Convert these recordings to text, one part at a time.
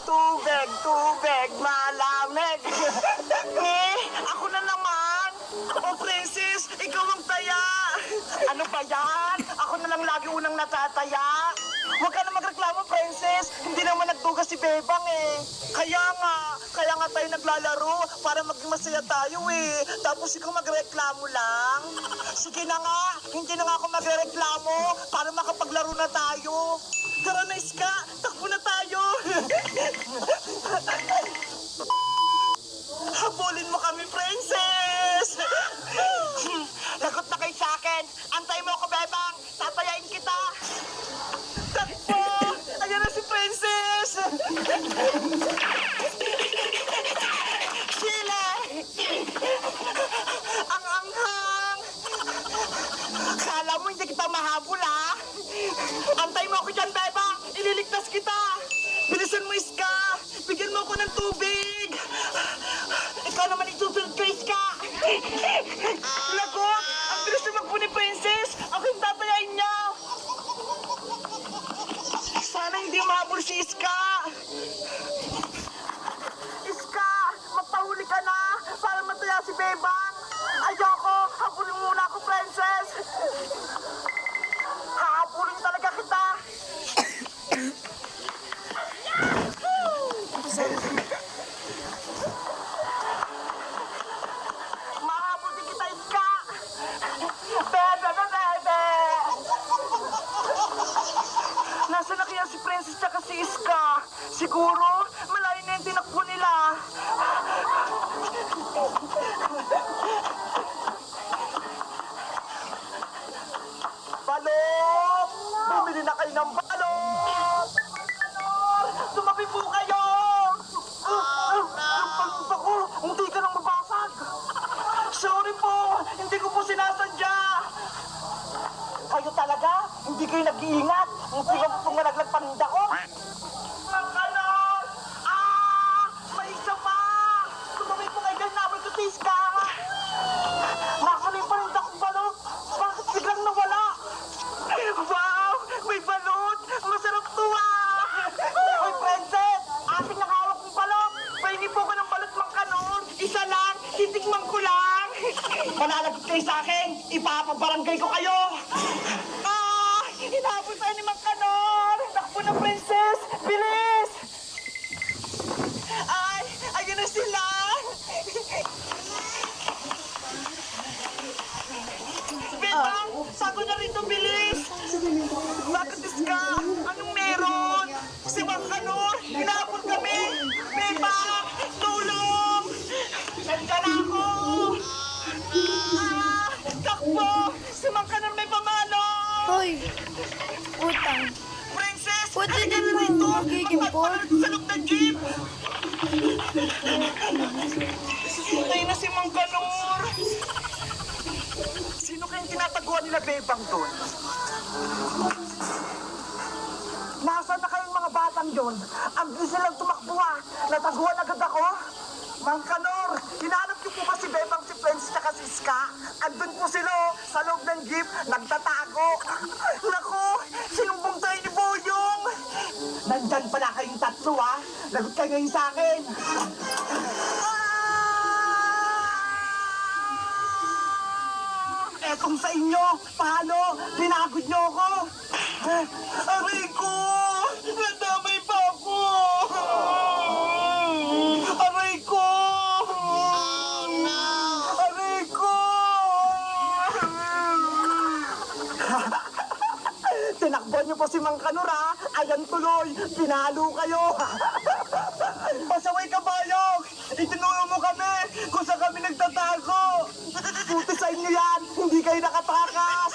Tubig, tubig, malamig. Ako na naman. Oh, princess, ikaw ang taya. Ano ba yan? Ako na lang lagi unang natataya. Huwag ka na magreklamo, princess. Hindi naman nagduga si Bebang eh. Kaya nga tayo naglalaro para maging masaya tayo eh. Tapos ikaw magreklamo lang. Sige na nga, hindi na nga ako magreklamo para makapaglaro na tayo. Tara na, Iska, takbo na tayo. Habulin mo kami, princess! Lagot na kayo sa akin. Antay mo ako, Bebang. Tatayain kita. Takbo! Ayan na si princess! Sila! Ang anghang! Kala mo hindi kita mahabol, ha? Antay mo ako dyan, Bebang. Ililigtas kita. Bilisan mo, Iska. Bigyan mo ako ng tubig. Ikaw naman itusunod ko, Iska. Lagot! Ang bilis na magpo ni princess. Ako yung tatayain niya. Sana hindi mahabol si Iska. Iska, magpahuli ka na para mataya si Bebang. Ayoko. Habulin muna ako, princess. Hahabulin talaga kita. Mahabol din kita, Iska. Bebe. Nasaan na kaya si Princess tsaka si Iska? Siguro, malayo na yung tinakbo nila. Balot! Bumili na kayo ng balot! Tumabi po kayo! Yung balot ako, hindi ka nang mabasag. Sorry po, hindi ko po sinasadya. Kayo talaga, hindi kayo nag-iingat. Hindi ko po nalaglag paninda ko. Ang kanon! May isa pa! Tumabi po kayo dahil nabal ko si Iska. Nasaan yung paninda kong balot? Bakit biglang nawala? Wow! May balot! Masarap to Hoy, princess! Ating nakahawak kong balot! Pahingi po ko ng balot mang kanon! Isa lang! Titikman ko lang! Malalagot kayo sa akin! Ipapabarangay ko kayo! Hinabol tayo ni mang kanon! Takbo na, princess! Bilis! Ayun na sila! Bebang! Sago na rito, bilis! Bakit, Iska? Anong meron? Si mang kanon! Hinabol kami! Bebang! Tulong! Nandiyan ako! Takbo! Si mang kanon may pamalo! Hoy, utang. Princess! Pwede halika din na mo rito! magiging Magpapalad sa loob ng jeep! Hintay na si Mang Kanor! Sino kayang tinataguan nila, Bebang, doon? Nasaan na kayong mga batang doon? Ang bilis nilang tumakbo, ha? Nataguan agad ako? Mang Kanor, hinahanap niyo po ba si Bebang, si Prince, at si Iska? Andun po sila, sa loob ng jeep, nagtatago. Naku, sinumbong tayo ni Boyong. Nandyan pala kayong tatlo, ha? Lagot kayo ngayon sa akin. Etong sa inyo, paano? Pinagod niyo ako. Aray ko! Nadamay pa ako! Aray ko! Aray ko! Tinakbo niyo po si Mang Kanor, ha? Ayan tuloy, pinalo kayo. Pasaway ka, Bayog! Itinuro mo kami kung saan kami nagtatago. Buti sa inyo yan, hindi kayo nakatakas.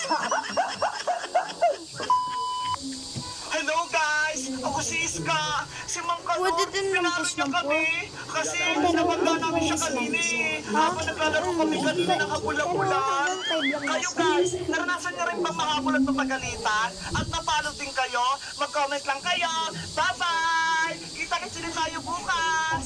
Hello guys, ako si Iska. Si Mang Kanor, Pwede din ng pinalo push niya ng kami. Kasi nabagla namin siya kanina eh. Habang naglalaro kami kanina ng habula-bulan. Kayo guys, naranasan niyo rin bang mahabol at mapagalitan? At napalo din kayo? Mag-comment lang kayo. Bye-bye! Kita-kits din tayo bukas!